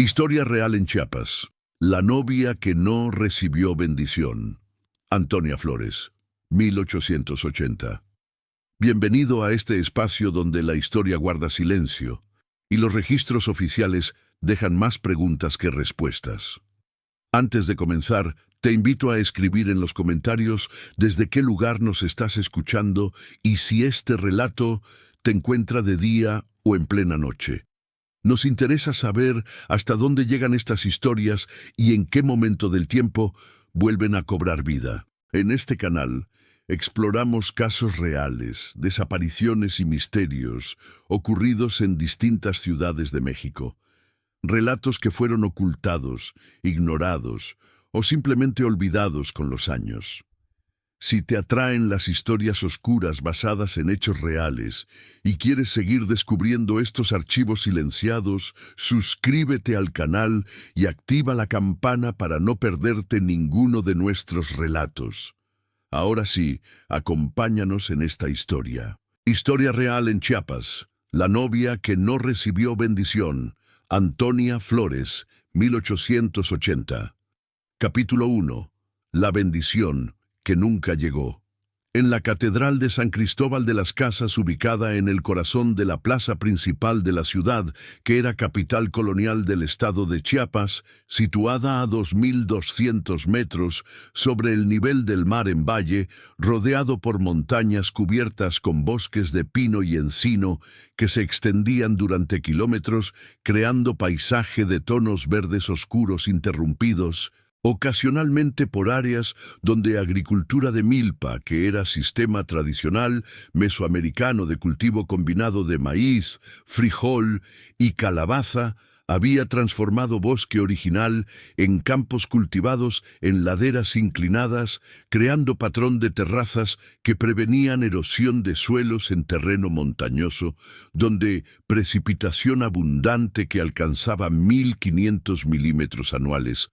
Historia real en Chiapas. La novia que no recibió bendición. Antonia Flores, 1880. Bienvenido a este espacio donde la historia guarda silencio y los registros oficiales dejan más preguntas que respuestas. Antes de comenzar, te invito a escribir en los comentarios desde qué lugar nos estás escuchando y si este relato te encuentra de día o en plena noche. Nos interesa saber hasta dónde llegan estas historias y en qué momento del tiempo vuelven a cobrar vida. En este canal exploramos casos reales, desapariciones y misterios ocurridos en distintas ciudades de México. Relatos que fueron ocultados, ignorados o simplemente olvidados con los años. Si te atraen las historias oscuras basadas en hechos reales y quieres seguir descubriendo estos archivos silenciados, suscríbete al canal y activa la campana para no perderte ninguno de nuestros relatos. Ahora sí, acompáñanos en esta historia. Historia real en Chiapas. La novia que no recibió bendición. Antonia Flores, 1880. Capítulo 1. La bendición que nunca llegó. En la Catedral de San Cristóbal de las Casas, ubicada en el corazón de la plaza principal de la ciudad, que era capital colonial del estado de Chiapas, situada a 2.200 metros sobre el nivel del mar en valle, rodeado por montañas cubiertas con bosques de pino y encino que se extendían durante kilómetros, creando paisaje de tonos verdes oscuros interrumpidos, ocasionalmente por áreas donde agricultura de milpa, que era sistema tradicional mesoamericano de cultivo combinado de maíz, frijol y calabaza, había transformado bosque original en campos cultivados en laderas inclinadas, creando patrón de terrazas que prevenían erosión de suelos en terreno montañoso, donde precipitación abundante que alcanzaba 1.500 milímetros anuales,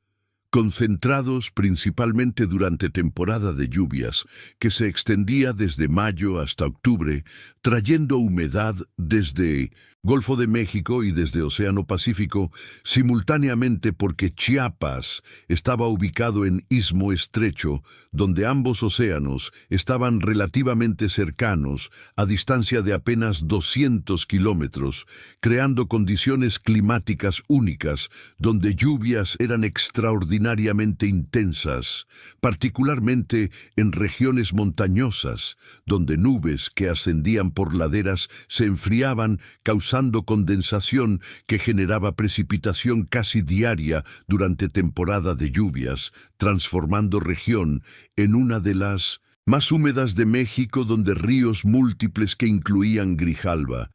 concentrados principalmente durante temporada de lluvias, que se extendía desde mayo hasta octubre, trayendo humedad desde Golfo de México y desde Océano Pacífico, simultáneamente porque Chiapas estaba ubicado en Istmo Estrecho, donde ambos océanos estaban relativamente cercanos, a distancia de apenas 200 kilómetros, creando condiciones climáticas únicas, donde lluvias eran extraordinariamente intensas, particularmente en regiones montañosas, donde nubes que ascendían por laderas se enfriaban, causando condensación que generaba precipitación casi diaria durante temporada de lluvias, transformando región en una de las más húmedas de México, donde ríos múltiples que incluían Grijalva,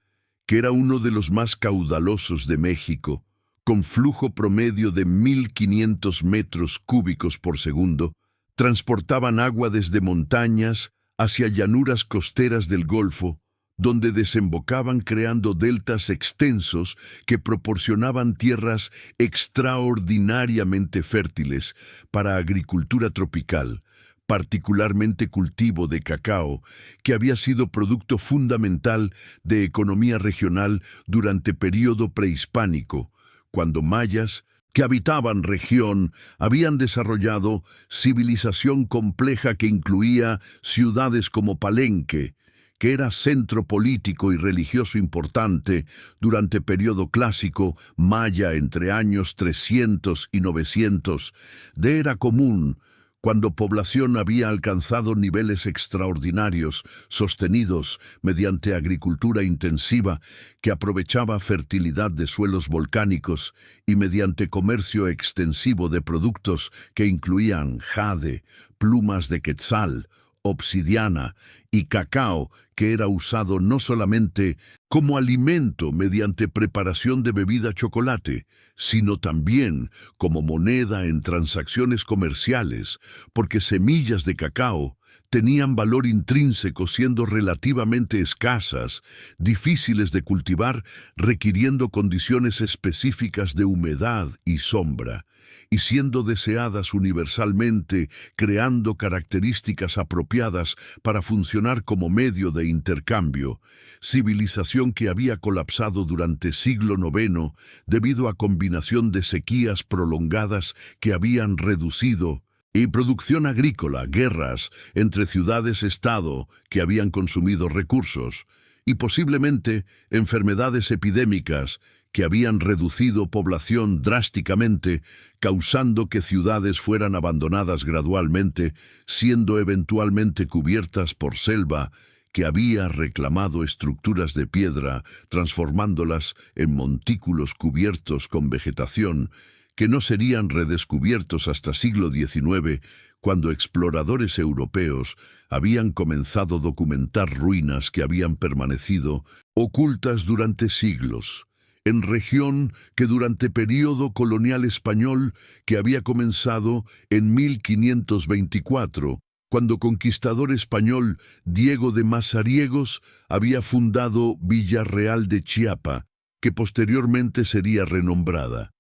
que era uno de los más caudalosos de México, con flujo promedio de 1.500 metros cúbicos por segundo, transportaban agua desde montañas hacia llanuras costeras del Golfo, donde desembocaban creando deltas extensos que proporcionaban tierras extraordinariamente fértiles para agricultura tropical, particularmente cultivo de cacao, que había sido producto fundamental de economía regional durante período prehispánico, cuando mayas, que habitaban región, habían desarrollado civilización compleja que incluía ciudades como Palenque, que era centro político y religioso importante durante período clásico maya entre años 300 y 900, de era común, cuando población había alcanzado niveles extraordinarios, sostenidos mediante agricultura intensiva que aprovechaba fertilidad de suelos volcánicos y mediante comercio extensivo de productos que incluían jade, plumas de quetzal, obsidiana y cacao, que era usado no solamente como alimento mediante preparación de bebida chocolate, sino también como moneda en transacciones comerciales, porque semillas de cacao tenían valor intrínseco siendo relativamente escasas, difíciles de cultivar, requiriendo condiciones específicas de humedad y sombra, y siendo deseadas universalmente, creando características apropiadas para funcionar como medio de intercambio, civilización que había colapsado durante siglo IX debido a combinación de sequías prolongadas que habían reducido y producción agrícola, guerras entre ciudades-estado que habían consumido recursos, y posiblemente enfermedades epidémicas que habían reducido población drásticamente, causando que ciudades fueran abandonadas gradualmente, siendo eventualmente cubiertas por selva que había reclamado estructuras de piedra, transformándolas en montículos cubiertos con vegetación, que no serían redescubiertos hasta siglo XIX, cuando exploradores europeos habían comenzado a documentar ruinas que habían permanecido ocultas durante siglos, en región que durante período colonial español que había comenzado en 1524, cuando conquistador español Diego de Mazariegos había fundado Villarreal de Chiapa, que posteriormente sería renombrada.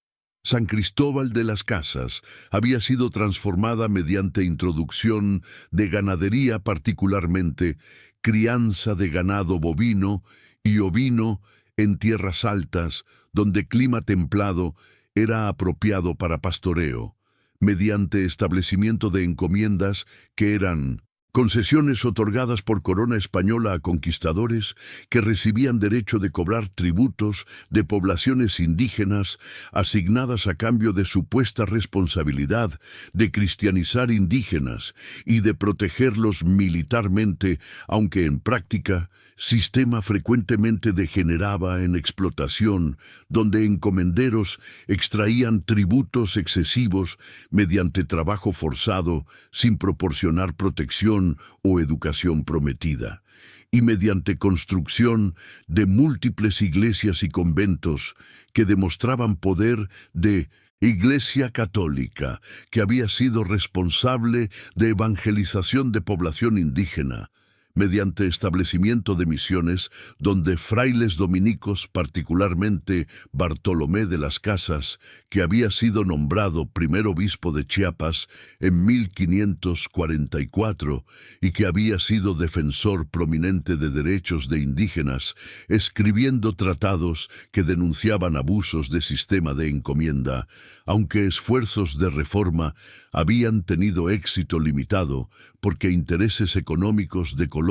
San Cristóbal de las Casas había sido transformada mediante introducción de ganadería, particularmente crianza de ganado bovino y ovino en tierras altas, donde clima templado era apropiado para pastoreo, mediante establecimiento de encomiendas que eran concesiones otorgadas por corona española a conquistadores que recibían derecho de cobrar tributos de poblaciones indígenas asignadas a cambio de supuesta responsabilidad de cristianizar indígenas y de protegerlos militarmente, aunque en práctica sistema frecuentemente degeneraba en explotación, donde encomenderos extraían tributos excesivos mediante trabajo forzado sin proporcionar protección o educación prometida, y mediante construcción de múltiples iglesias y conventos que demostraban poder de Iglesia Católica, que había sido responsable de evangelización de población indígena, mediante establecimiento de misiones donde frailes dominicos, particularmente Bartolomé de las Casas, que había sido nombrado primer obispo de Chiapas en 1544 y que había sido defensor prominente de derechos de indígenas, escribiendo tratados que denunciaban abusos de sistema de encomienda, aunque esfuerzos de reforma habían tenido éxito limitado porque intereses económicos de colonos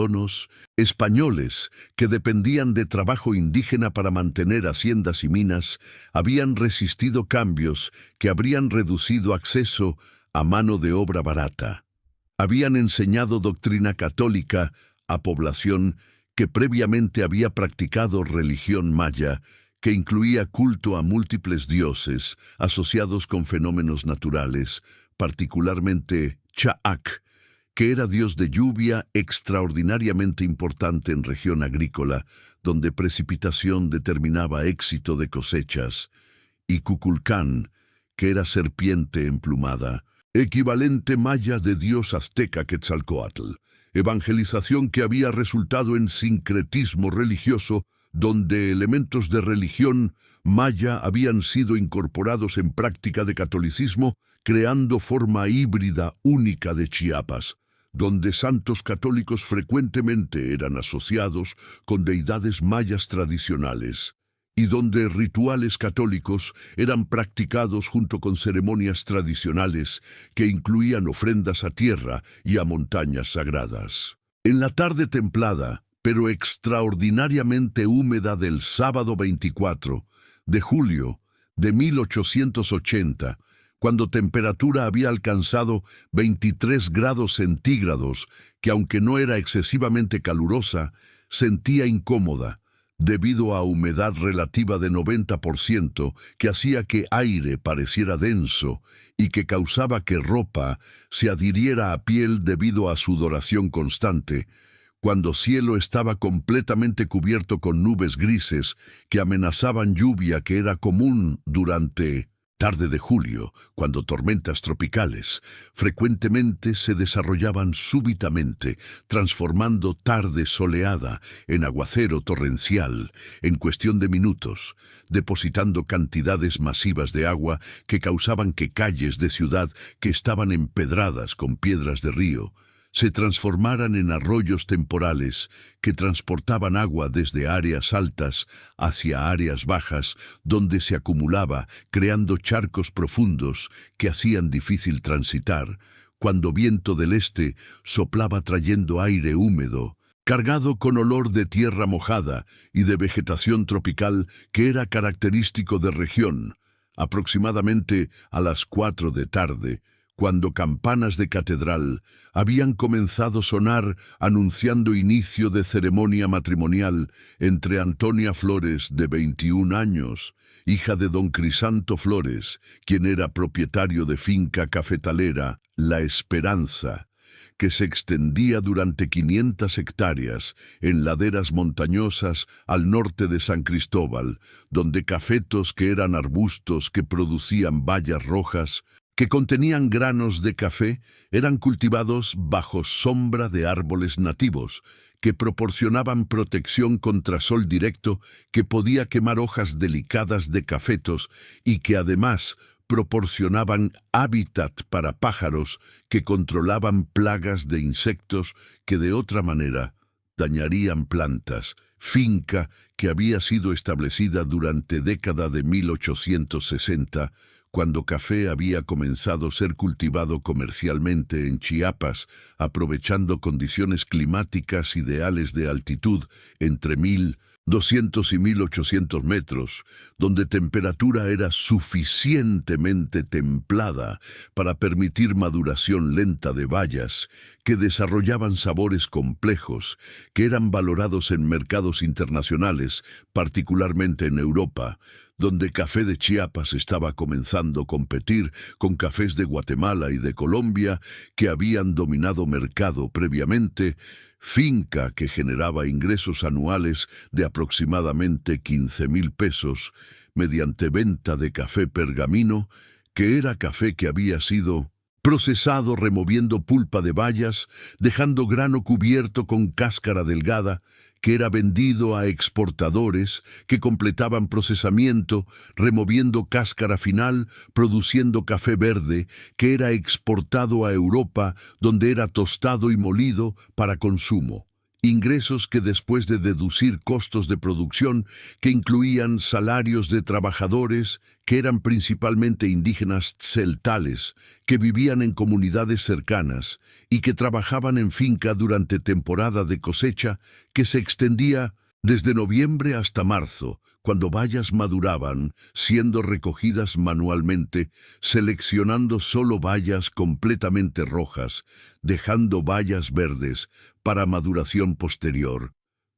españoles que dependían de trabajo indígena para mantener haciendas y minas habían resistido cambios que habrían reducido acceso a mano de obra barata. Habían enseñado doctrina católica a población que previamente había practicado religión maya, que incluía culto a múltiples dioses asociados con fenómenos naturales, particularmente Chaac, que era dios de lluvia extraordinariamente importante en región agrícola, donde precipitación determinaba éxito de cosechas, y Cuculcán, que era serpiente emplumada, equivalente maya de dios azteca Quetzalcóatl, evangelización que había resultado en sincretismo religioso, donde elementos de religión maya habían sido incorporados en práctica de catolicismo, creando forma híbrida única de Chiapas, donde santos católicos frecuentemente eran asociados con deidades mayas tradicionales, y donde rituales católicos eran practicados junto con ceremonias tradicionales que incluían ofrendas a tierra y a montañas sagradas. En la tarde templada, pero extraordinariamente húmeda del sábado 24 de julio de 1880, cuando temperatura había alcanzado 23 grados centígrados, que aunque no era excesivamente calurosa, sentía incómoda, debido a humedad relativa de 90% que hacía que aire pareciera denso y que causaba que ropa se adhiriera a piel debido a sudoración constante, cuando cielo estaba completamente cubierto con nubes grises que amenazaban lluvia que era común durante Tarde de julio, cuando tormentas tropicales frecuentemente se desarrollaban súbitamente, transformando tarde soleada en aguacero torrencial en cuestión de minutos, depositando cantidades masivas de agua que causaban que calles de ciudad que estaban empedradas con piedras de río se transformaran en arroyos temporales que transportaban agua desde áreas altas hacia áreas bajas, donde se acumulaba, creando charcos profundos que hacían difícil transitar, cuando viento del este soplaba trayendo aire húmedo, cargado con olor de tierra mojada y de vegetación tropical que era característico de región. Aproximadamente a las 4 de tarde, cuando campanas de catedral habían comenzado a sonar anunciando inicio de ceremonia matrimonial entre Antonia Flores, de 21 años, hija de don Crisanto Flores, quien era propietario de finca cafetalera La Esperanza, que se extendía durante 500 hectáreas en laderas montañosas al norte de San Cristóbal, donde cafetos que eran arbustos que producían bayas rojas, que contenían granos de café, eran cultivados bajo sombra de árboles nativos, que proporcionaban protección contra sol directo que podía quemar hojas delicadas de cafetos y que además proporcionaban hábitat para pájaros que controlaban plagas de insectos que de otra manera dañarían plantas. Finca que había sido establecida durante década de 1860, cuando café había comenzado a ser cultivado comercialmente en Chiapas, aprovechando condiciones climáticas ideales de altitud entre 1.200 y 1.800 metros, donde temperatura era suficientemente templada para permitir maduración lenta de bayas, que desarrollaban sabores complejos, que eran valorados en mercados internacionales, particularmente en Europa, donde café de Chiapas estaba comenzando a competir con cafés de Guatemala y de Colombia que habían dominado mercado previamente, finca que generaba ingresos anuales de aproximadamente 15,000 pesos mediante venta de café pergamino, que era café que había sido procesado removiendo pulpa de bayas, dejando grano cubierto con cáscara delgada, que era vendido a exportadores que completaban procesamiento, removiendo cáscara final, produciendo café verde, que era exportado a Europa, donde era tostado y molido para consumo. Ingresos que, después de deducir costos de producción que incluían salarios de trabajadores que eran principalmente indígenas tzeltales, que vivían en comunidades cercanas y que trabajaban en finca durante temporada de cosecha que se extendía desde noviembre hasta marzo, cuando bayas maduraban, siendo recogidas manualmente, seleccionando solo bayas completamente rojas, dejando bayas verdes para maduración posterior.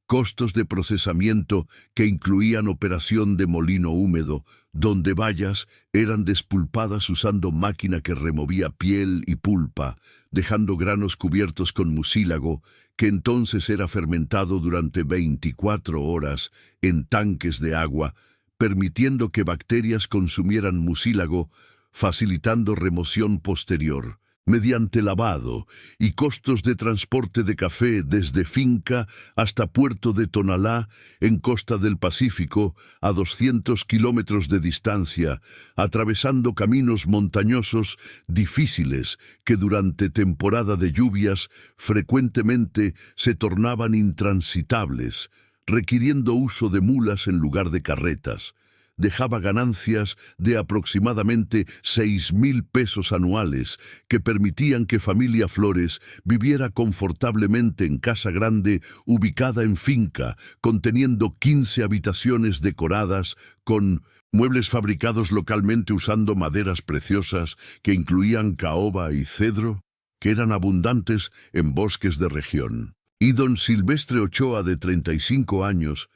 Costos de procesamiento que incluían operación de molino húmedo, donde bayas eran despulpadas usando máquina que removía piel y pulpa, dejando granos cubiertos con mucílago, que entonces era fermentado durante 24 horas en tanques de agua, permitiendo que bacterias consumieran mucílago, facilitando remoción posterior, mediante lavado y costos de transporte de café desde finca hasta puerto de Tonalá, en costa del Pacífico, a 200 kilómetros de distancia, atravesando caminos montañosos difíciles que durante temporada de lluvias frecuentemente se tornaban intransitables, requiriendo uso de mulas en lugar de carretas. Dejaba ganancias de aproximadamente 6,000 pesos anuales que permitían que familia Flores viviera confortablemente en casa grande ubicada en finca, conteniendo 15 habitaciones decoradas con muebles fabricados localmente usando maderas preciosas que incluían caoba y cedro, que eran abundantes en bosques de región. Y don Silvestre Ochoa, de 35 años,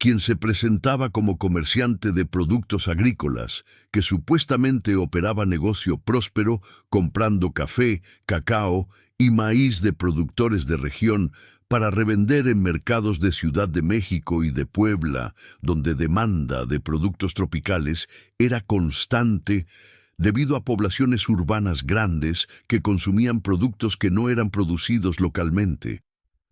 quien se presentaba como comerciante de productos agrícolas, que supuestamente operaba negocio próspero comprando café, cacao y maíz de productores de región para revender en mercados de Ciudad de México y de Puebla, donde demanda de productos tropicales era constante debido a poblaciones urbanas grandes que consumían productos que no eran producidos localmente.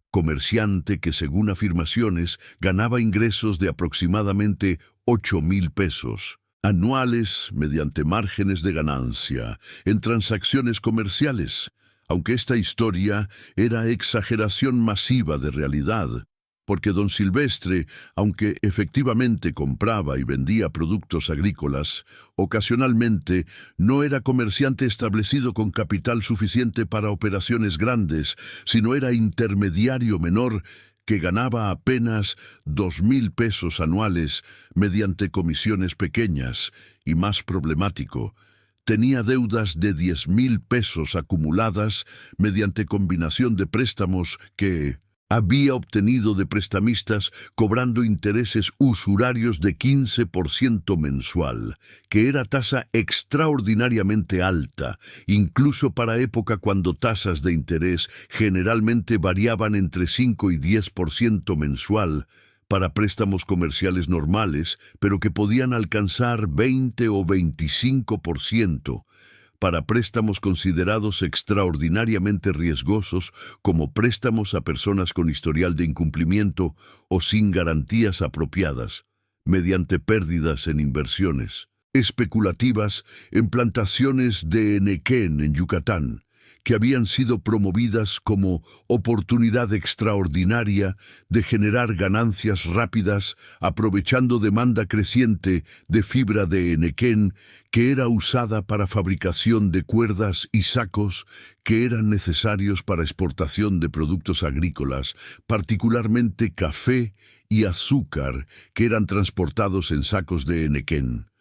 Comerciante que, según afirmaciones, ganaba ingresos de aproximadamente 8,000 pesos anuales mediante márgenes de ganancia en transacciones comerciales, aunque esta historia era exageración masiva de realidad, porque don Silvestre, aunque efectivamente compraba y vendía productos agrícolas, ocasionalmente no era comerciante establecido con capital suficiente para operaciones grandes, sino era intermediario menor que ganaba apenas 2,000 pesos anuales mediante comisiones pequeñas, y más problemático, tenía deudas de 10,000 pesos acumuladas mediante combinación de préstamos que había obtenido de prestamistas cobrando intereses usurarios de 15% mensual, que era tasa extraordinariamente alta, incluso para época cuando tasas de interés generalmente variaban entre 5 y 10% mensual, para préstamos comerciales normales, pero que podían alcanzar 20 o 25%, para préstamos considerados extraordinariamente riesgosos como préstamos a personas con historial de incumplimiento o sin garantías apropiadas, mediante pérdidas en inversiones especulativas en plantaciones de henequén en Yucatán, que habían sido promovidas como oportunidad extraordinaria de generar ganancias rápidas aprovechando demanda creciente de fibra de henequén que era usada para fabricación de cuerdas y sacos que eran necesarios para exportación de productos agrícolas, particularmente café y azúcar, que eran transportados en sacos de henequén.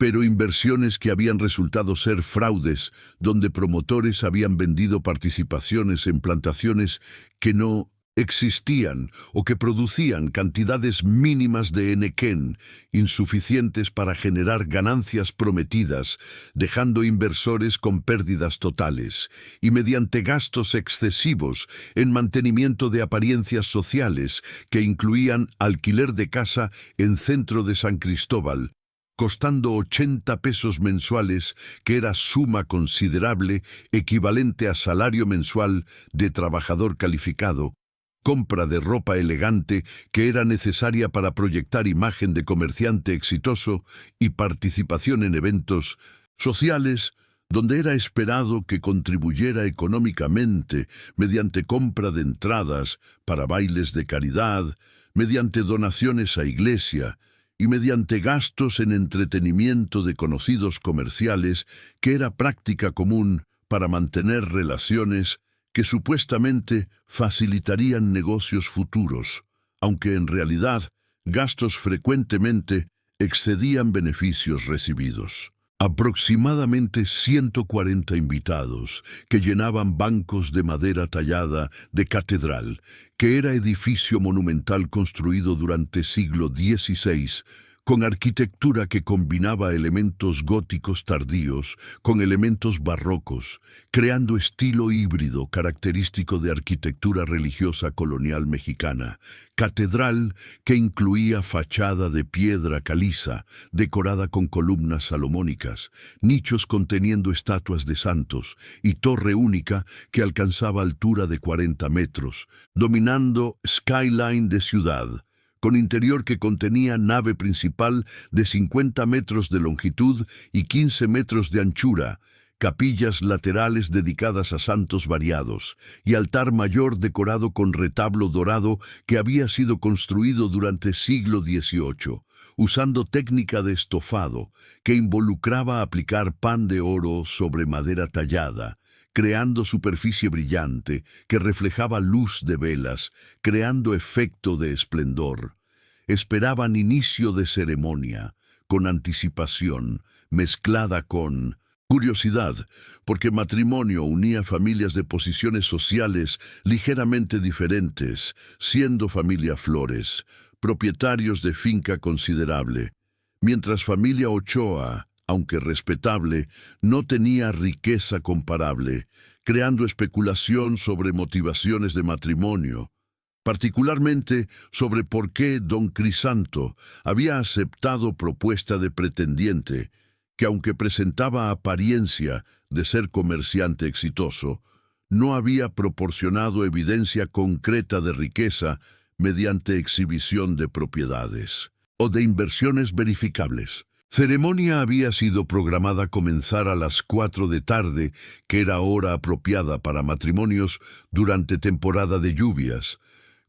Pero inversiones que habían resultado ser fraudes, donde promotores habían vendido participaciones en plantaciones que no existían o que producían cantidades mínimas de henequén, insuficientes para generar ganancias prometidas, dejando inversores con pérdidas totales, y mediante gastos excesivos en mantenimiento de apariencias sociales que incluían alquiler de casa en centro de San Cristóbal, costando 80 pesos mensuales, que era suma considerable, equivalente a salario mensual de trabajador calificado, compra de ropa elegante que era necesaria para proyectar imagen de comerciante exitoso y participación en eventos sociales, donde era esperado que contribuyera económicamente mediante compra de entradas para bailes de caridad, mediante donaciones a iglesia, y mediante gastos en entretenimiento de conocidos comerciales que era práctica común para mantener relaciones que supuestamente facilitarían negocios futuros, aunque en realidad gastos frecuentemente excedían beneficios recibidos. Aproximadamente 140 invitados que llenaban bancos de madera tallada de catedral, que era edificio monumental construido durante siglo XVI, con arquitectura que combinaba elementos góticos tardíos con elementos barrocos, creando estilo híbrido característico de arquitectura religiosa colonial mexicana. Catedral que incluía fachada de piedra caliza, decorada con columnas salomónicas, nichos conteniendo estatuas de santos y torre única que alcanzaba altura de 40 metros, dominando skyline de ciudad, con interior que contenía nave principal de 50 metros de longitud y 15 metros de anchura, capillas laterales dedicadas a santos variados, y altar mayor decorado con retablo dorado que había sido construido durante siglo XVIII, usando técnica de estofado, que involucraba aplicar pan de oro sobre madera tallada, creando superficie brillante que reflejaba luz de velas, creando efecto de esplendor. Esperaban inicio de ceremonia, con anticipación, mezclada con curiosidad, porque matrimonio unía familias de posiciones sociales ligeramente diferentes, siendo familia Flores, propietarios de finca considerable, mientras familia Ochoa, aunque respetable, no tenía riqueza comparable, creando especulación sobre motivaciones de matrimonio. particularmente sobre por qué don Crisanto había aceptado propuesta de pretendiente, que aunque presentaba apariencia de ser comerciante exitoso, no había proporcionado evidencia concreta de riqueza mediante exhibición de propiedades o de inversiones verificables. Ceremonia había sido programada comenzar a las 4 de tarde, que era hora apropiada para matrimonios durante temporada de lluvias,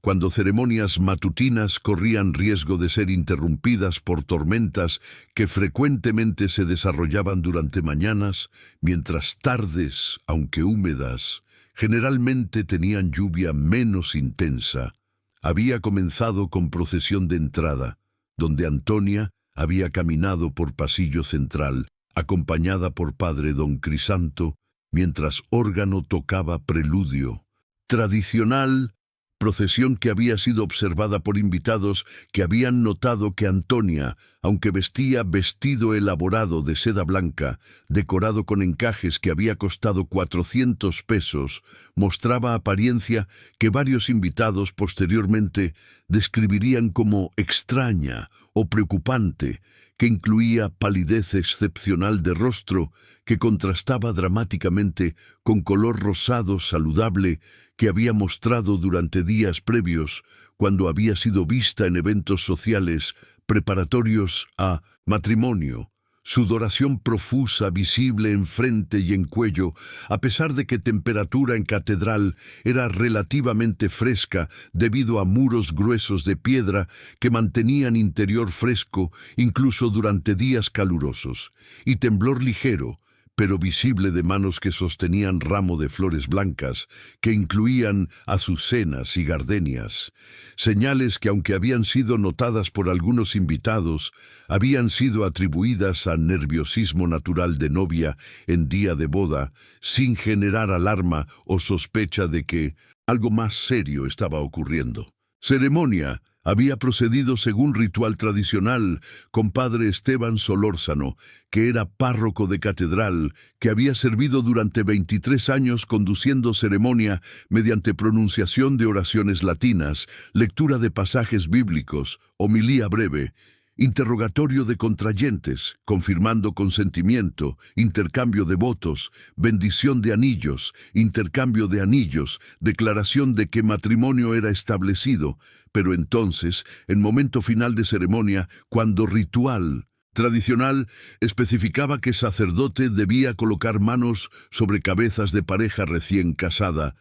cuando ceremonias matutinas corrían riesgo de ser interrumpidas por tormentas que frecuentemente se desarrollaban durante mañanas, mientras tardes, aunque húmedas, generalmente tenían lluvia menos intensa. Había comenzado con procesión de entrada, donde Antonia había caminado por pasillo central, acompañada por padre don Crisanto, mientras órgano tocaba preludio. Tradicional procesión que había sido observada por invitados que habían notado que Antonia, aunque vestía vestido elaborado de seda blanca, decorado con encajes que había costado 400 pesos, mostraba apariencia que varios invitados posteriormente describirían como extraña o preocupante, que incluía palidez excepcional de rostro que contrastaba dramáticamente con color rosado saludable que había mostrado durante días previos cuando había sido vista en eventos sociales preparatorios a matrimonio. Sudoración profusa visible en frente y en cuello, a pesar de que temperatura en catedral era relativamente fresca debido a muros gruesos de piedra que mantenían interior fresco incluso durante días calurosos, y temblor ligero, pero visible de manos que sostenían ramo de flores blancas, que incluían azucenas y gardenias, señales que aunque habían sido notadas por algunos invitados, habían sido atribuidas a nerviosismo natural de novia en día de boda, sin generar alarma o sospecha de que algo más serio estaba ocurriendo. Ceremonia había procedido según ritual tradicional con padre Esteban Solórzano, que era párroco de catedral, que había servido durante 23 años conduciendo ceremonia mediante pronunciación de oraciones latinas, lectura de pasajes bíblicos, homilía breve, interrogatorio de contrayentes, confirmando consentimiento, intercambio de votos, bendición de anillos, intercambio de anillos, declaración de que matrimonio era establecido, pero entonces, en momento final de ceremonia, cuando ritual tradicional especificaba que sacerdote debía colocar manos sobre cabezas de pareja recién casada,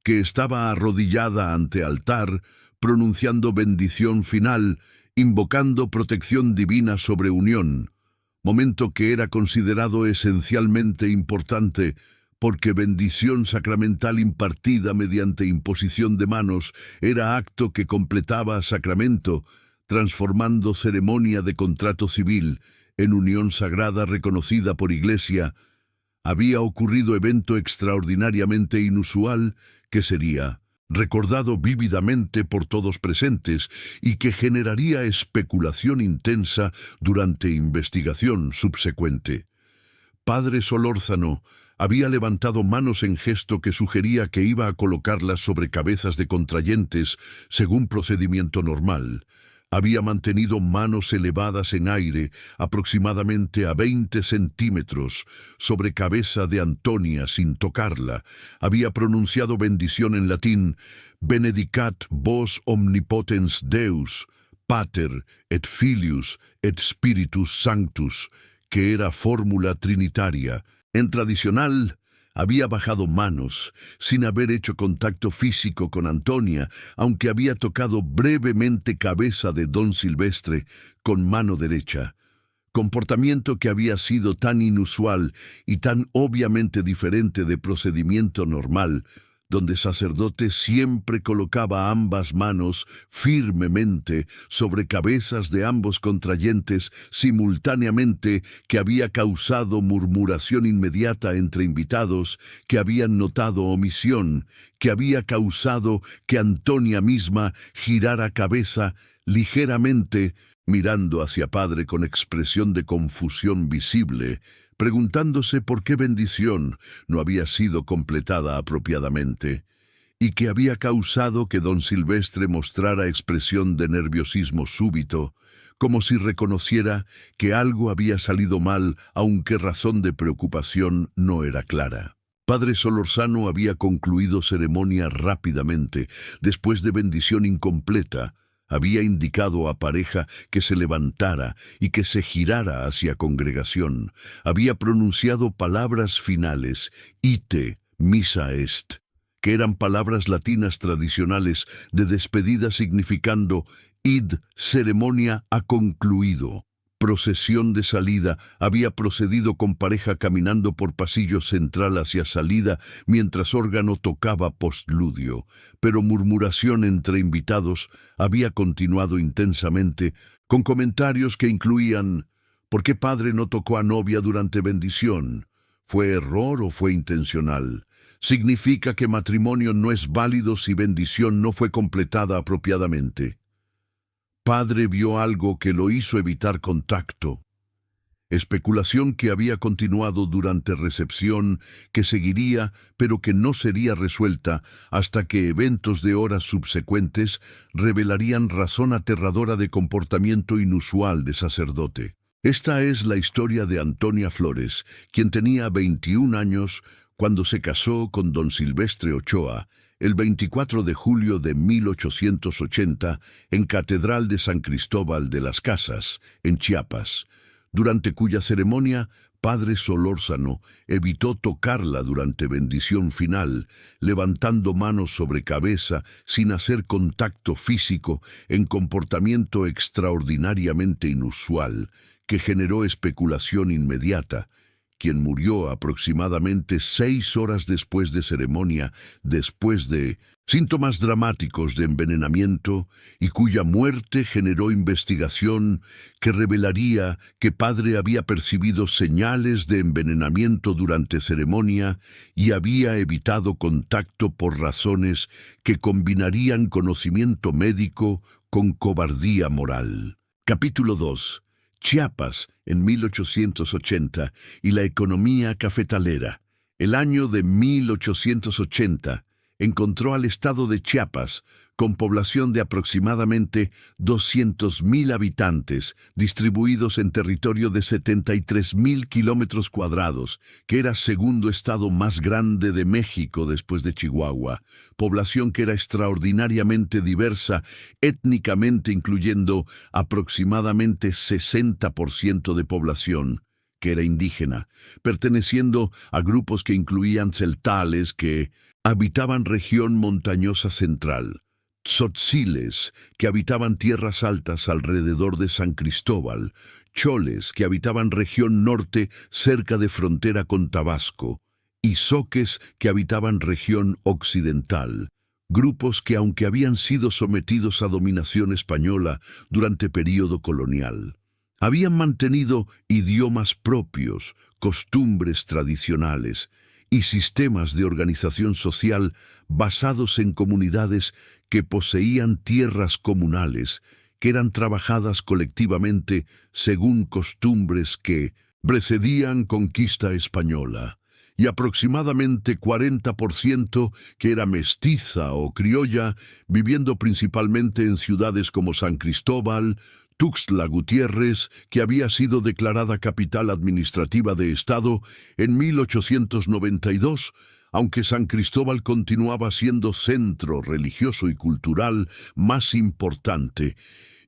que estaba arrodillada ante altar, pronunciando bendición final, invocando protección divina sobre unión, momento que era considerado esencialmente importante porque bendición sacramental impartida mediante imposición de manos era acto que completaba sacramento, transformando ceremonia de contrato civil en unión sagrada reconocida por Iglesia. Había ocurrido evento extraordinariamente inusual que sería recordado vívidamente por todos presentes y que generaría especulación intensa durante investigación subsecuente. Padre Solórzano había levantado manos en gesto que sugería que iba a colocarlas sobre cabezas de contrayentes según procedimiento normal. Había mantenido manos elevadas en aire aproximadamente a 20 centímetros sobre cabeza de Antonia sin tocarla. Había pronunciado bendición en latín, benedicat vos omnipotens Deus, Pater et Filius et Spiritus Sanctus, que era fórmula trinitaria. En tradicional, había bajado manos, sin haber hecho contacto físico con Antonia, aunque había tocado brevemente cabeza de don Silvestre con mano derecha. Comportamiento que había sido tan inusual y tan obviamente diferente de procedimiento normal, donde sacerdote siempre colocaba ambas manos firmemente sobre cabezas de ambos contrayentes simultáneamente, que había causado murmuración inmediata entre invitados que habían notado omisión, que había causado que Antonia misma girara cabeza ligeramente, mirando hacia padre con expresión de confusión visible, preguntándose por qué bendición no había sido completada apropiadamente, y que había causado que don Silvestre mostrara expresión de nerviosismo súbito, como si reconociera que algo había salido mal, aunque razón de preocupación no era clara. Padre Solórzano había concluido ceremonia rápidamente, después de bendición incompleta. Había indicado a pareja que se levantara y que se girara hacia congregación. Había pronunciado palabras finales, ite, missa est, que eran palabras latinas tradicionales de despedida significando id, ceremonia ha concluido. Procesión de salida. Había procedido con pareja caminando por pasillo central hacia salida mientras órgano tocaba postludio, pero murmuración entre invitados había continuado intensamente, con comentarios que incluían ¿por qué padre no tocó a novia durante bendición? ¿Fue error o fue intencional? Significa que matrimonio no es válido si bendición no fue completada apropiadamente. Padre vio algo que lo hizo evitar contacto. Especulación que había continuado durante recepción, que seguiría, pero que no sería resuelta hasta que eventos de horas subsecuentes revelarían razón aterradora de comportamiento inusual de sacerdote. Esta es la historia de Antonia Flores, quien tenía 21 años cuando se casó con don Silvestre Ochoa, el 24 de julio de 1880, en Catedral de San Cristóbal de las Casas, en Chiapas, durante cuya ceremonia Padre Solórzano evitó tocarla durante bendición final, levantando manos sobre cabeza sin hacer contacto físico, en comportamiento extraordinariamente inusual, que generó especulación inmediata. Quien murió aproximadamente 6 horas después de ceremonia, después de síntomas dramáticos de envenenamiento, y cuya muerte generó investigación que revelaría que padre había percibido señales de envenenamiento durante ceremonia y había evitado contacto por razones que combinarían conocimiento médico con cobardía moral. Capítulo 2. Chiapas, en 1880, y la economía cafetalera. El año de 1880 encontró al estado de Chiapas, con población de aproximadamente 200.000 habitantes, distribuidos en territorio de 73.000 kilómetros cuadrados, que era segundo estado más grande de México después de Chihuahua, población que era extraordinariamente diversa, étnicamente incluyendo aproximadamente 60% de población, que era indígena, perteneciendo a grupos que incluían celtales que habitaban región montañosa central, tzotziles, que habitaban tierras altas alrededor de San Cristóbal, choles, que habitaban región norte cerca de frontera con Tabasco, y zoques, que habitaban región occidental, grupos que aunque habían sido sometidos a dominación española durante período colonial, habían mantenido idiomas propios, costumbres tradicionales y sistemas de organización social basados en comunidades que poseían tierras comunales, que eran trabajadas colectivamente según costumbres que precedían conquista española, y aproximadamente 40% que era mestiza o criolla, viviendo principalmente en ciudades como San Cristóbal, Tuxtla Gutiérrez, que había sido declarada capital administrativa de Estado en 1892, aunque San Cristóbal continuaba siendo centro religioso y cultural más importante,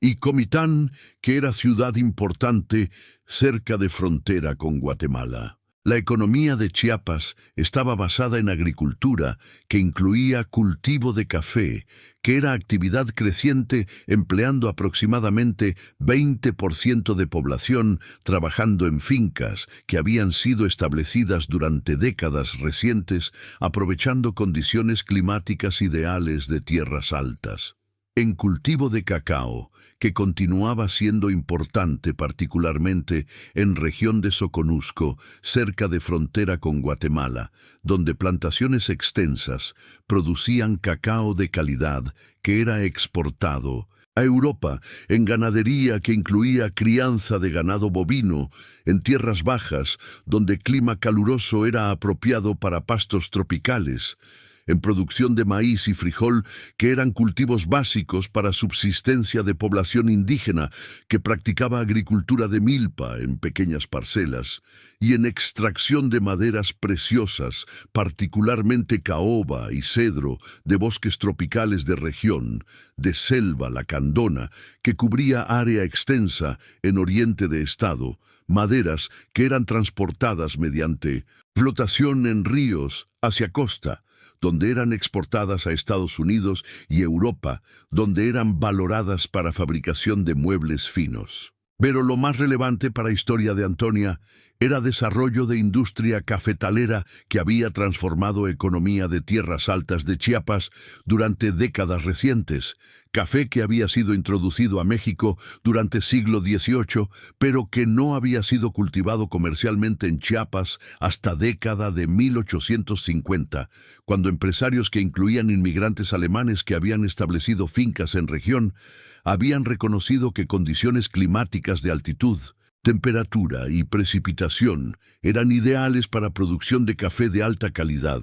y Comitán, que era ciudad importante cerca de frontera con Guatemala. La economía de Chiapas estaba basada en agricultura, que incluía cultivo de café, que era actividad creciente empleando aproximadamente 20% de población trabajando en fincas que habían sido establecidas durante décadas recientes, aprovechando condiciones climáticas ideales de tierras altas. En cultivo de cacao, que continuaba siendo importante particularmente en región de Soconusco, cerca de frontera con Guatemala, donde plantaciones extensas producían cacao de calidad que era exportado a Europa, en ganadería que incluía crianza de ganado bovino, en tierras bajas, donde clima caluroso era apropiado para pastos tropicales, en producción de maíz y frijol, que eran cultivos básicos para subsistencia de población indígena que practicaba agricultura de milpa en pequeñas parcelas, y en extracción de maderas preciosas, particularmente caoba y cedro, de bosques tropicales de región, de selva lacandona, que cubría área extensa en oriente de estado, maderas que eran transportadas mediante flotación en ríos hacia costa, donde eran exportadas a Estados Unidos y Europa, donde eran valoradas para fabricación de muebles finos. Pero lo más relevante para la historia de Antonia era desarrollo de industria cafetalera que había transformado economía de tierras altas de Chiapas durante décadas recientes, café que había sido introducido a México durante siglo XVIII, pero que no había sido cultivado comercialmente en Chiapas hasta década de 1850, cuando empresarios que incluían inmigrantes alemanes que habían establecido fincas en región habían reconocido que condiciones climáticas de altitud, temperatura y precipitación eran ideales para producción de café de alta calidad,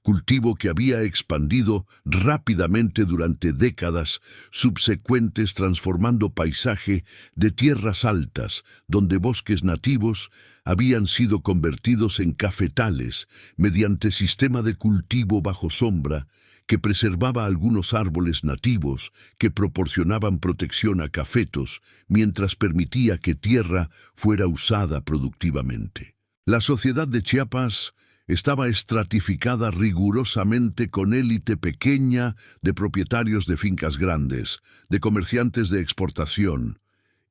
cultivo que había expandido rápidamente durante décadas subsecuentes, transformando paisaje de tierras altas, donde bosques nativos habían sido convertidos en cafetales mediante sistema de cultivo bajo sombra que preservaba algunos árboles nativos que proporcionaban protección a cafetos, mientras permitía que tierra fuera usada productivamente. La sociedad de Chiapas estaba estratificada rigurosamente con élite pequeña de propietarios de fincas grandes, de comerciantes de exportación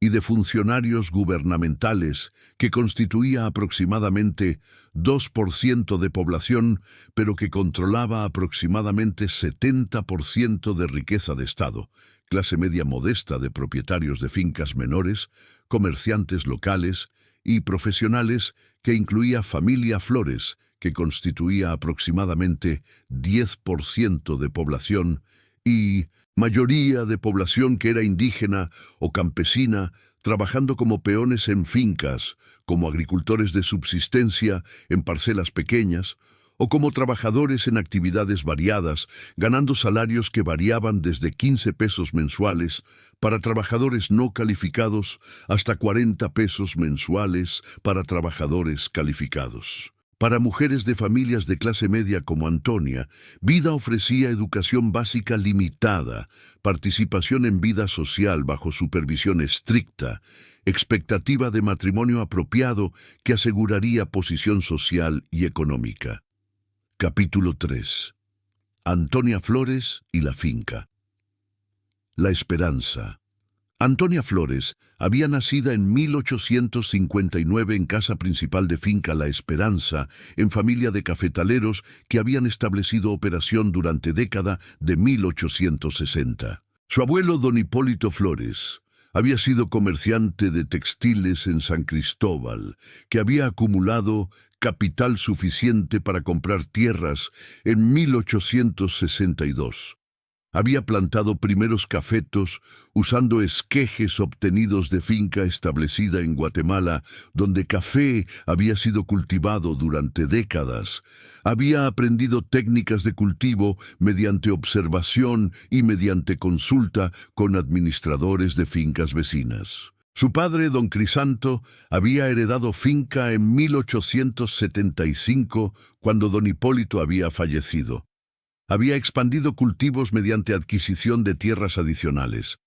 y de funcionarios gubernamentales, que constituía aproximadamente 2% de población, pero que controlaba aproximadamente 70% de riqueza de Estado, clase media modesta de propietarios de fincas menores, comerciantes locales y profesionales, que incluía familia Flores, que constituía aproximadamente 10% de población, y mayoría de población que era indígena o campesina, trabajando como peones en fincas, como agricultores de subsistencia en parcelas pequeñas, o como trabajadores en actividades variadas, ganando salarios que variaban desde 15 pesos mensuales para trabajadores no calificados hasta 40 pesos mensuales para trabajadores calificados. Para mujeres de familias de clase media como Antonia, vida ofrecía educación básica limitada, participación en vida social bajo supervisión estricta, expectativa de matrimonio apropiado que aseguraría posición social y económica. Capítulo 3. Antonia Flores y la finca. La esperanza. Antonia Flores había nacido en 1859 en casa principal de finca La Esperanza, en familia de cafetaleros que habían establecido operación durante década de 1860. Su abuelo, don Hipólito Flores, había sido comerciante de textiles en San Cristóbal, que había acumulado capital suficiente para comprar tierras en 1862. Había plantado primeros cafetos usando esquejes obtenidos de finca establecida en Guatemala, donde café había sido cultivado durante décadas. Había aprendido técnicas de cultivo mediante observación y mediante consulta con administradores de fincas vecinas. Su padre, don Crisanto, había heredado finca en 1875, cuando don Hipólito había fallecido. Había expandido cultivos mediante adquisición de tierras adicionales.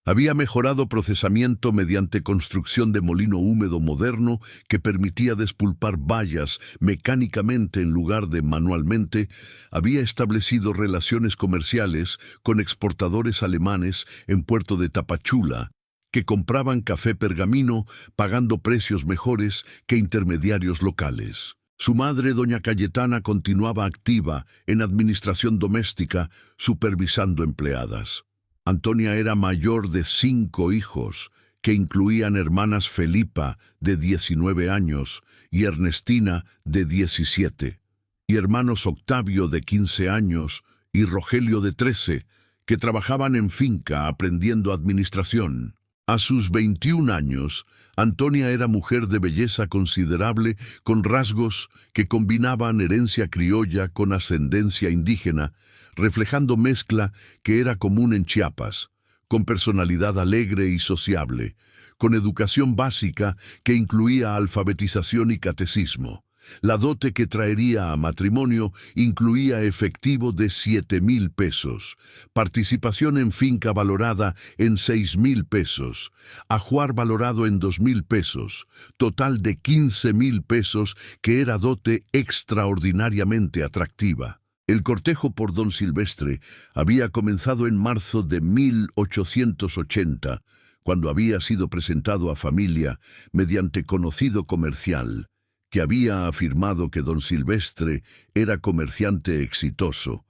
Había mejorado procesamiento mediante construcción de molino húmedo moderno que permitía despulpar bayas mecánicamente en lugar de manualmente. Había establecido relaciones comerciales con exportadores alemanes en Puerto de Tapachula, que compraban café pergamino pagando precios mejores que intermediarios locales. Su madre, doña Cayetana, continuaba activa en administración doméstica, supervisando empleadas. Antonia era mayor de 5 hijos, que incluían hermanas Felipa, de 19 años, y Ernestina, de 17, y hermanos Octavio, de 15 años, y Rogelio, de 13, que trabajaban en finca aprendiendo administración. A sus 21 años, Antonia era mujer de belleza considerable, con rasgos que combinaban herencia criolla con ascendencia indígena, reflejando mezcla que era común en Chiapas, con personalidad alegre y sociable, con educación básica que incluía alfabetización y catecismo. La dote que traería a matrimonio incluía efectivo de 7,000 pesos, participación en finca valorada en 6,000 pesos, ajuar valorado en 2,000 pesos, total de 15,000 pesos, que era dote extraordinariamente atractiva. El cortejo por don Silvestre había comenzado en marzo de 1880, cuando había sido presentado a familia mediante conocido comercial, que había afirmado que don Silvestre era comerciante exitoso.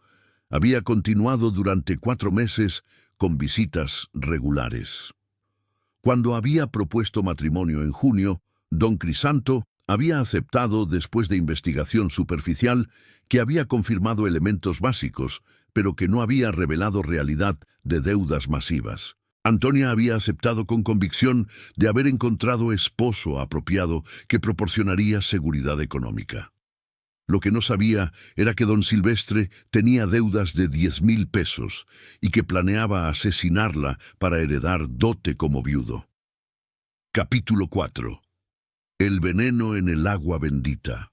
Había continuado durante 4 meses con visitas regulares. Cuando había propuesto matrimonio en junio, don Crisanto había aceptado, después de investigación superficial, que había confirmado elementos básicos, pero que no había revelado realidad de deudas masivas. Antonia había aceptado con convicción de haber encontrado esposo apropiado que proporcionaría seguridad económica. Lo que no sabía era que don Silvestre tenía deudas de 10,000 pesos y que planeaba asesinarla para heredar dote como viudo. Capítulo 4. El veneno en el agua bendita.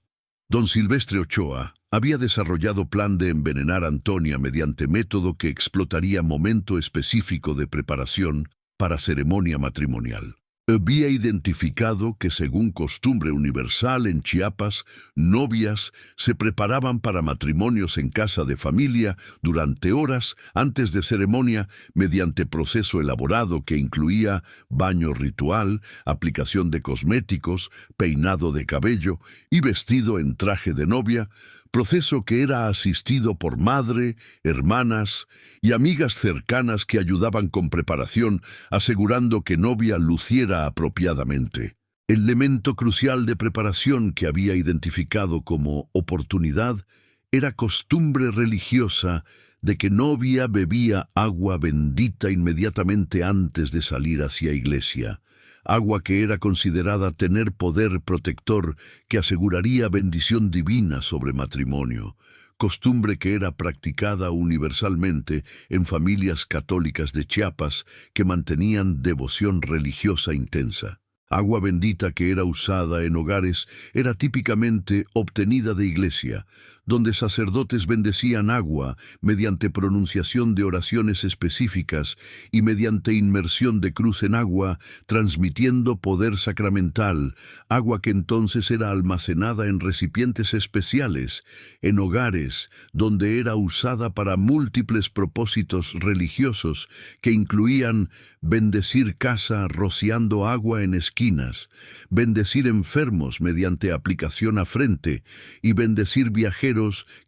Don Silvestre Ochoa había desarrollado plan de envenenar a Antonia mediante método que explotaría momento específico de preparación para ceremonia matrimonial. Había identificado que, según costumbre universal en Chiapas, novias se preparaban para matrimonios en casa de familia durante horas antes de ceremonia mediante proceso elaborado que incluía baño ritual, aplicación de cosméticos, peinado de cabello y vestido en traje de novia, proceso que era asistido por madre, hermanas y amigas cercanas que ayudaban con preparación, asegurando que novia luciera apropiadamente. El elemento crucial de preparación que había identificado como oportunidad era costumbre religiosa de que novia bebía agua bendita inmediatamente antes de salir hacia iglesia. Agua que era considerada tener poder protector que aseguraría bendición divina sobre matrimonio, costumbre que era practicada universalmente en familias católicas de Chiapas que mantenían devoción religiosa intensa. Agua bendita que era usada en hogares era típicamente obtenida de iglesia, donde sacerdotes bendecían agua mediante pronunciación de oraciones específicas y mediante inmersión de cruz en agua, transmitiendo poder sacramental, agua que entonces era almacenada en recipientes especiales, en hogares donde era usada para múltiples propósitos religiosos que incluían bendecir casa rociando agua en esquinas, bendecir enfermos mediante aplicación a frente y bendecir viajeros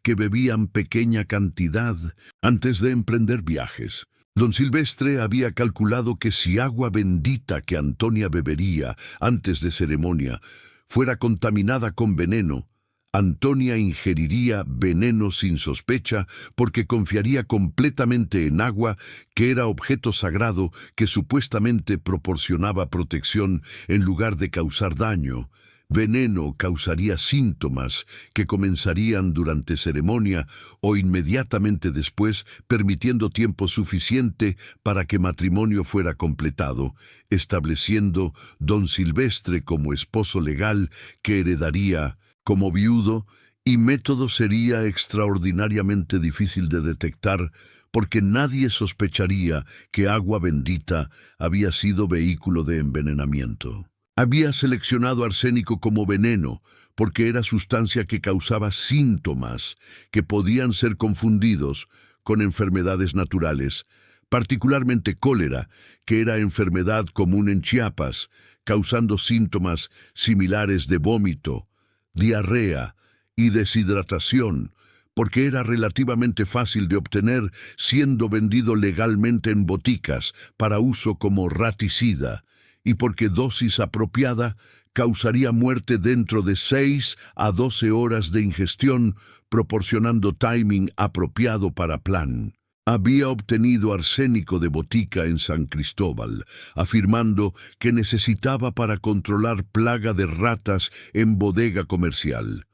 que bebían pequeña cantidad antes de emprender viajes. Don Silvestre había calculado que si agua bendita que Antonia bebería antes de ceremonia fuera contaminada con veneno, Antonia ingeriría veneno sin sospecha porque confiaría completamente en agua que era objeto sagrado que supuestamente proporcionaba protección en lugar de causar daño. Veneno causaría síntomas que comenzarían durante ceremonia o inmediatamente después, permitiendo tiempo suficiente para que matrimonio fuera completado, estableciendo don Silvestre como esposo legal que heredaría como viudo, y método sería extraordinariamente difícil de detectar porque nadie sospecharía que agua bendita había sido vehículo de envenenamiento. Había seleccionado arsénico como veneno porque era sustancia que causaba síntomas que podían ser confundidos con enfermedades naturales, particularmente cólera, que era enfermedad común en Chiapas, causando síntomas similares de vómito, diarrea y deshidratación, porque era relativamente fácil de obtener, siendo vendido legalmente en boticas para uso como raticida, y porque dosis apropiada causaría muerte dentro de 6 a 12 horas de ingestión, proporcionando timing apropiado para plan. Había obtenido arsénico de botica en San Cristóbal, afirmando que necesitaba para controlar plaga de ratas en bodega comercial.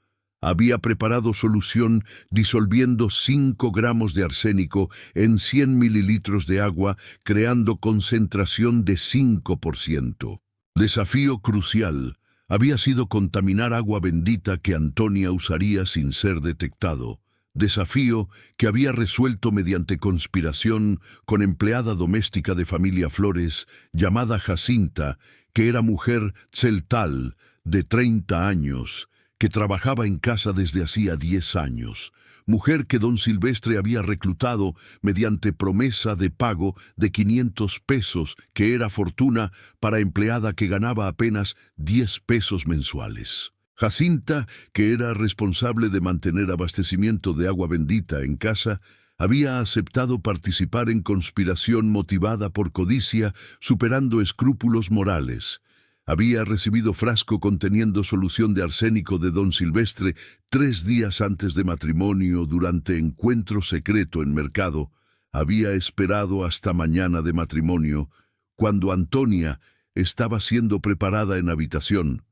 Había preparado solución disolviendo 5 gramos de arsénico en 100 mililitros de agua, creando concentración de 5%. Desafío crucial había sido contaminar agua bendita que Antonia usaría sin ser detectado. Desafío que había resuelto mediante conspiración con empleada doméstica de familia Flores, llamada Jacinta, que era mujer tzeltal, de 30 años, que trabajaba en casa desde hacía 10 años, mujer que don Silvestre había reclutado mediante promesa de pago de 500 pesos, que era fortuna para empleada que ganaba apenas 10 pesos mensuales. Jacinta, que era responsable de mantener abastecimiento de agua bendita en casa, había aceptado participar en conspiración motivada por codicia, superando escrúpulos morales. Había recibido frasco conteniendo solución de arsénico de don Silvestre 3 días antes de matrimonio durante encuentro secreto en mercado. Había esperado hasta mañana de matrimonio, cuando Antonia estaba siendo preparada en habitación.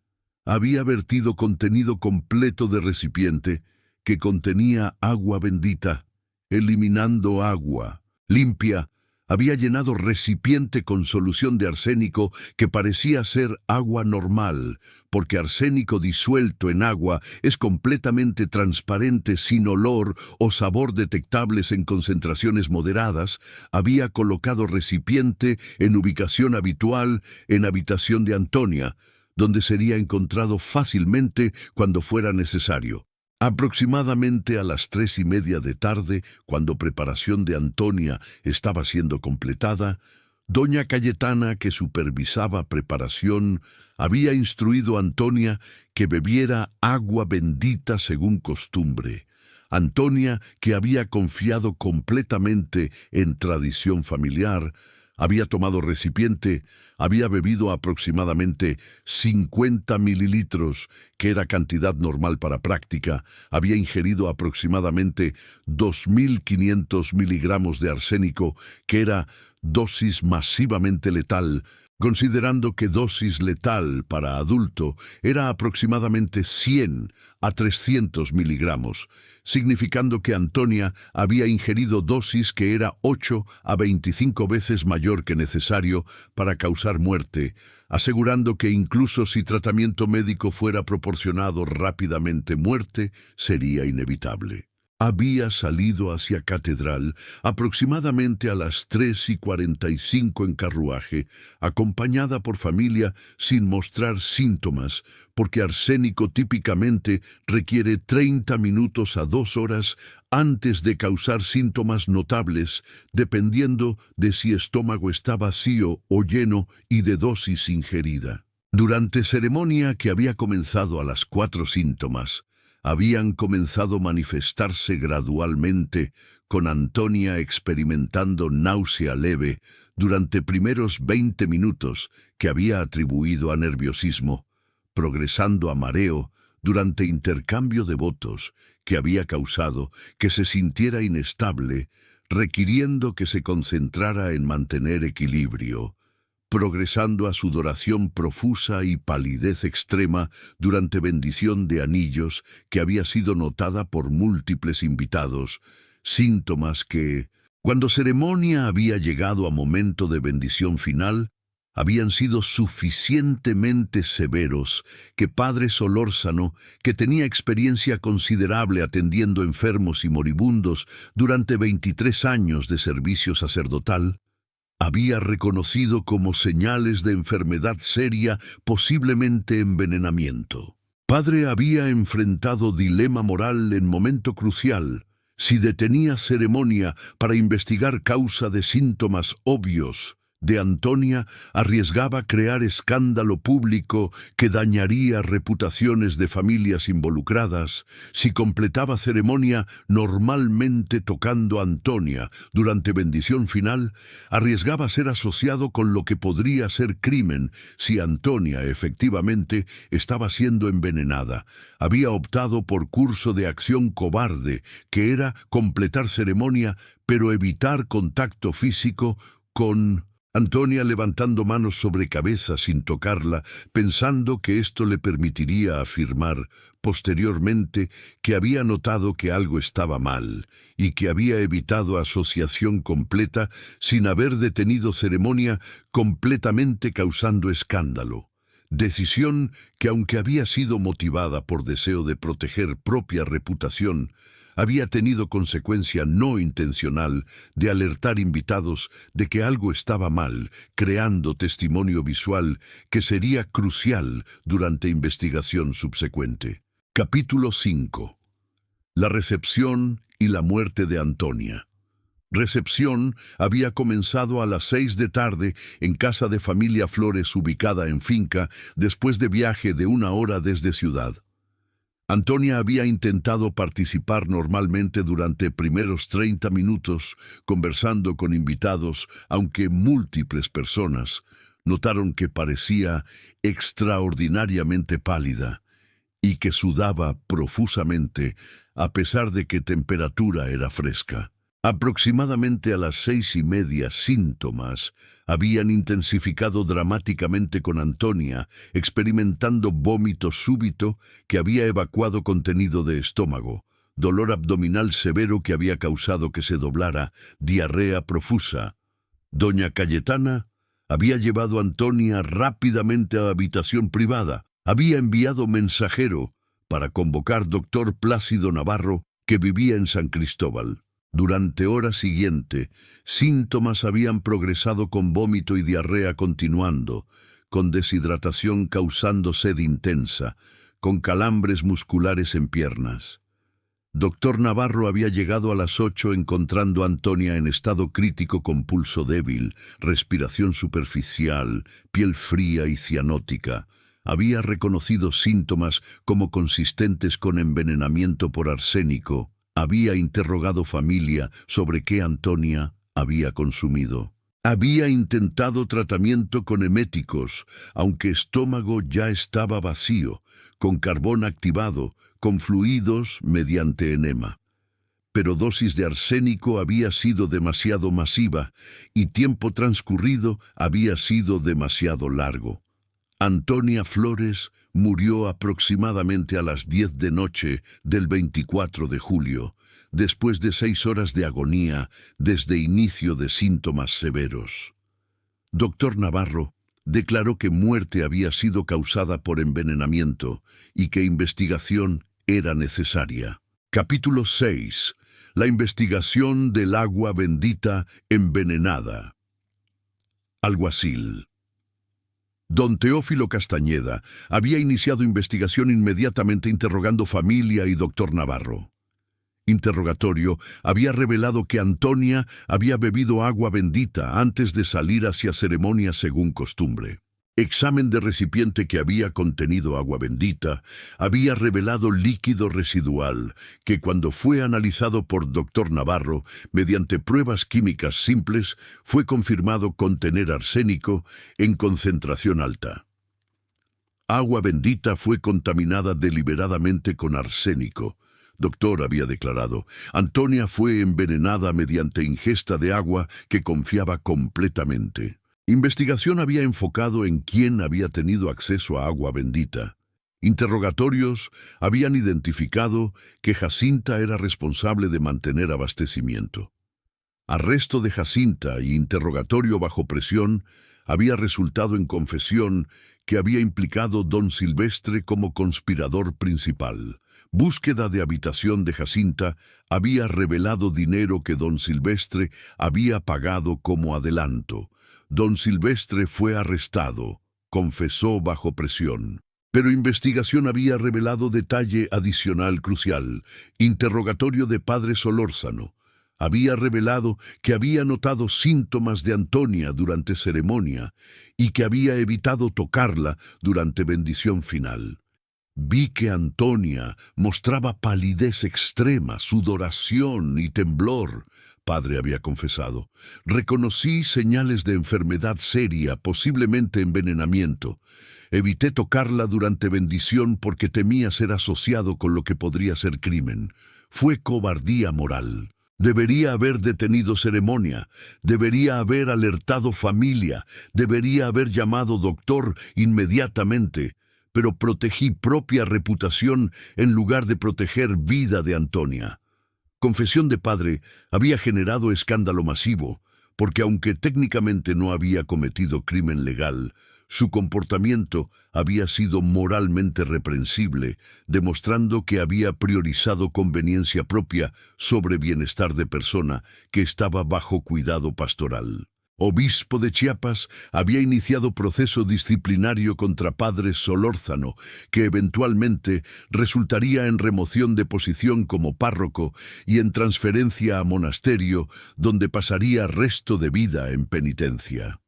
Había vertido contenido completo de recipiente que contenía agua bendita, eliminando agua limpia. Había llenado recipiente con solución de arsénico que parecía ser agua normal, porque arsénico disuelto en agua es completamente transparente, sin olor o sabor detectables en concentraciones moderadas. Había colocado recipiente en ubicación habitual en habitación de Antonia, donde sería encontrado fácilmente cuando fuera necesario. Aproximadamente a las 3:30 de tarde, cuando preparación de Antonia estaba siendo completada, doña Cayetana, que supervisaba preparación, había instruido a Antonia que bebiera agua bendita según costumbre. Antonia, que había confiado completamente en tradición familiar, había tomado recipiente, había bebido aproximadamente 50 mililitros, que era cantidad normal para práctica, había ingerido aproximadamente 2.500 miligramos de arsénico, que era dosis masivamente letal, considerando que dosis letal para adulto era aproximadamente 100 a 300 miligramos, significando que Antonia había ingerido dosis que era 8 a 25 veces mayor que necesario para causar muerte, asegurando que incluso si tratamiento médico fuera proporcionado rápidamente, muerte sería inevitable. Había salido hacia Catedral aproximadamente a las 3:45 en carruaje, acompañada por familia sin mostrar síntomas, porque arsénico típicamente requiere 30 minutos a 2 horas antes de causar síntomas notables, dependiendo de si estómago está vacío o lleno y de dosis ingerida. Durante ceremonia que había comenzado a las 4, síntomas habían comenzado a manifestarse gradualmente, con Antonia experimentando náusea leve durante primeros 20 minutos que había atribuido a nerviosismo, progresando a mareo durante intercambio de votos que había causado que se sintiera inestable, requiriendo que se concentrara en mantener equilibrio, progresando a sudoración profusa y palidez extrema durante bendición de anillos que había sido notada por múltiples invitados, síntomas que, cuando ceremonia había llegado a momento de bendición final, habían sido suficientemente severos que Padre Solórzano, que tenía experiencia considerable atendiendo enfermos y moribundos durante 23 años de servicio sacerdotal, había reconocido como señales de enfermedad seria, posiblemente envenenamiento. Padre había enfrentado dilema moral en momento crucial, si detenía ceremonia para investigar causa de síntomas obvios, de Antonia arriesgaba crear escándalo público que dañaría reputaciones de familias involucradas si completaba ceremonia normalmente tocando a Antonia durante bendición final, arriesgaba ser asociado con lo que podría ser crimen si Antonia efectivamente estaba siendo envenenada. Había optado por curso de acción cobarde, que era completar ceremonia pero evitar contacto físico con Antonia, levantando manos sobre cabeza sin tocarla, pensando que esto le permitiría afirmar posteriormente que había notado que algo estaba mal y que había evitado asociación completa sin haber detenido ceremonia completamente causando escándalo. Decisión que, aunque había sido motivada por deseo de proteger propia reputación, había tenido consecuencia no intencional de alertar invitados de que algo estaba mal, creando testimonio visual que sería crucial durante investigación subsecuente. Capítulo 5. La recepción y la muerte de Antonia. Recepción había comenzado a las 6 de tarde en casa de familia Flores ubicada en finca después de viaje de 1 hora desde ciudad. Antonia había intentado participar normalmente durante primeros 30 minutos, conversando con invitados, aunque múltiples personas notaron que parecía extraordinariamente pálida y que sudaba profusamente, a pesar de que temperatura era fresca. Aproximadamente a las 6:30, síntomas habían intensificado dramáticamente con Antonia, experimentando vómito súbito que había evacuado contenido de estómago, dolor abdominal severo que había causado que se doblara, diarrea profusa. Doña Cayetana había llevado a Antonia rápidamente a habitación privada, había enviado mensajero para convocar doctor Plácido Navarro, que vivía en San Cristóbal. Durante hora siguiente, síntomas habían progresado con vómito y diarrea continuando, con deshidratación causando sed intensa, con calambres musculares en piernas. Doctor Navarro había llegado a las 8 encontrando a Antonia en estado crítico con pulso débil, respiración superficial, piel fría y cianótica. Había reconocido síntomas como consistentes con envenenamiento por arsénico. Había interrogado familia sobre qué Antonia había consumido. Había intentado tratamiento con eméticos, aunque estómago ya estaba vacío, con carbón activado, con fluidos mediante enema. Pero dosis de arsénico había sido demasiado masiva y tiempo transcurrido había sido demasiado largo. Antonia Flores murió aproximadamente a las 10 de noche del 24 de julio, después de 6 horas de agonía desde inicio de síntomas severos. Doctor Navarro declaró que muerte había sido causada por envenenamiento y que investigación era necesaria. Capítulo 6. La investigación del agua bendita envenenada. Alguacil. Don Teófilo Castañeda había iniciado investigación inmediatamente interrogando familia y doctor Navarro. Interrogatorio había revelado que Antonia había bebido agua bendita antes de salir hacia ceremonia según costumbre. Examen de recipiente que había contenido agua bendita había revelado líquido residual que cuando fue analizado por doctor Navarro mediante pruebas químicas simples fue confirmado contener arsénico en concentración alta. Agua bendita fue contaminada deliberadamente con arsénico. Doctor había declarado, Antonia fue envenenada mediante ingesta de agua que confiaba completamente. Investigación había enfocado en quién había tenido acceso a agua bendita. Interrogatorios habían identificado que Jacinta era responsable de mantener abastecimiento. Arresto de Jacinta y interrogatorio bajo presión había resultado en confesión que había implicado don Silvestre como conspirador principal. Búsqueda de habitación de Jacinta había revelado dinero que don Silvestre había pagado como adelanto. Don Silvestre fue arrestado, confesó bajo presión. Pero investigación había revelado detalle adicional crucial, interrogatorio de padre Solórzano. Había revelado que había notado síntomas de Antonia durante ceremonia y que había evitado tocarla durante bendición final. Vi que Antonia mostraba palidez extrema, sudoración y temblor, padre había confesado. Reconocí señales de enfermedad seria, posiblemente envenenamiento. Evité tocarla durante bendición porque temía ser asociado con lo que podría ser crimen. Fue cobardía moral. Debería haber detenido ceremonia, debería haber alertado familia, debería haber llamado doctor inmediatamente, pero protegí propia reputación en lugar de proteger vida de Antonia. Confesión de padre había generado escándalo masivo, porque aunque técnicamente no había cometido crimen legal, su comportamiento había sido moralmente reprensible, demostrando que había priorizado conveniencia propia sobre bienestar de persona que estaba bajo cuidado pastoral. Obispo de Chiapas había iniciado proceso disciplinario contra padre Solórzano, que eventualmente resultaría en remoción de posición como párroco y en transferencia a monasterio, donde pasaría resto de vida en penitencia.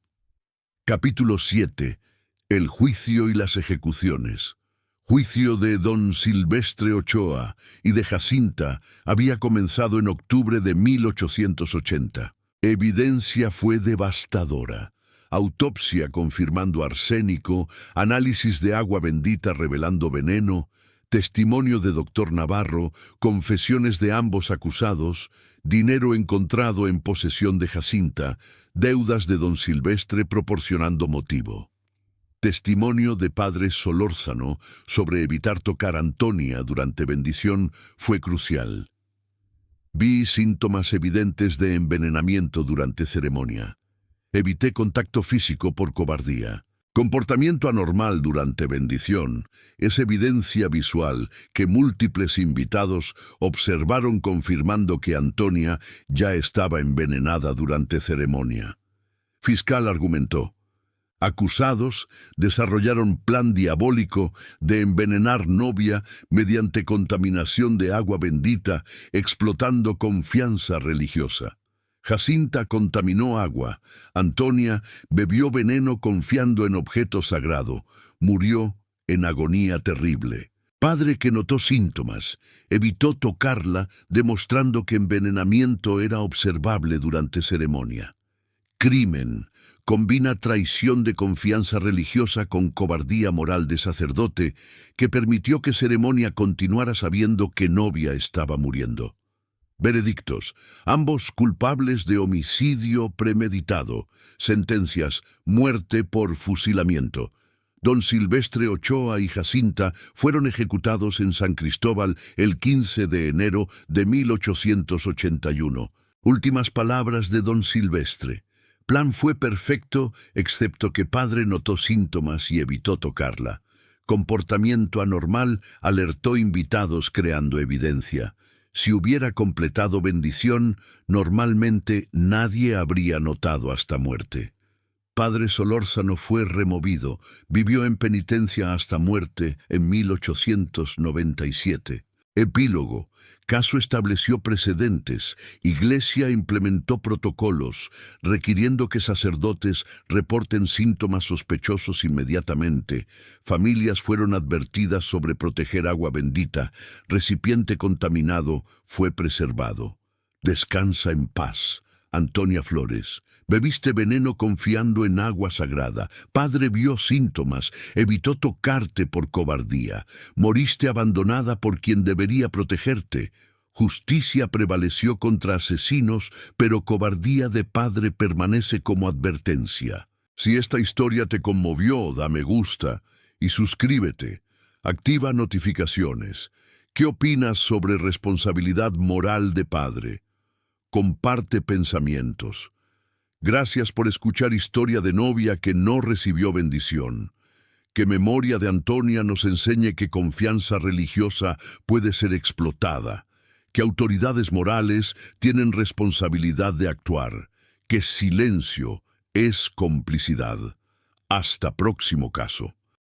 Capítulo 7. El juicio y las ejecuciones. Juicio de don Silvestre Ochoa y de Jacinta había comenzado en octubre de 1880. Evidencia fue devastadora. Autopsia confirmando arsénico, análisis de agua bendita revelando veneno, testimonio de doctor Navarro, confesiones de ambos acusados, dinero encontrado en posesión de Jacinta, deudas de don Silvestre proporcionando motivo. Testimonio de padre Solórzano sobre evitar tocar a Antonia durante bendición fue crucial. Vi síntomas evidentes de envenenamiento durante ceremonia. Evité contacto físico por cobardía. Comportamiento anormal durante bendición es evidencia visual que múltiples invitados observaron confirmando que Antonia ya estaba envenenada durante ceremonia. Fiscal argumentó. Acusados desarrollaron plan diabólico de envenenar novia mediante contaminación de agua bendita, explotando confianza religiosa. Jacinta contaminó agua. Antonia bebió veneno confiando en objeto sagrado. Murió en agonía terrible. Padre que notó síntomas, evitó tocarla, demostrando que envenenamiento era observable durante ceremonia. Crimen. Combina traición de confianza religiosa con cobardía moral de sacerdote que permitió que ceremonia continuara sabiendo que novia estaba muriendo. Veredictos. Ambos culpables de homicidio premeditado. Sentencias. Muerte por fusilamiento. Don Silvestre Ochoa y Jacinta fueron ejecutados en San Cristóbal el 15 de enero de 1881. Últimas palabras de don Silvestre. Plan fue perfecto, excepto que padre notó síntomas y evitó tocarla. Comportamiento anormal alertó invitados creando evidencia. Si hubiera completado bendición, normalmente nadie habría notado hasta muerte. Padre Solórzano fue removido, vivió en penitencia hasta muerte en 1897. Epílogo. Caso estableció precedentes. Iglesia implementó protocolos, requiriendo que sacerdotes reporten síntomas sospechosos inmediatamente. Familias fueron advertidas sobre proteger agua bendita. Recipiente contaminado fue preservado. Descansa en paz. Antonia Flores. Bebiste veneno confiando en agua sagrada. Padre vio síntomas, evitó tocarte por cobardía. Moriste abandonada por quien debería protegerte. Justicia prevaleció contra asesinos, pero cobardía de padre permanece como advertencia. Si esta historia te conmovió, da me gusta y suscríbete. Activa notificaciones. ¿Qué opinas sobre responsabilidad moral de padre? Comparte pensamientos. Gracias por escuchar historia de novia que no recibió bendición. Que memoria de Antonia nos enseñe que confianza religiosa puede ser explotada. Que autoridades morales tienen responsabilidad de actuar. Que silencio es complicidad. Hasta próximo caso.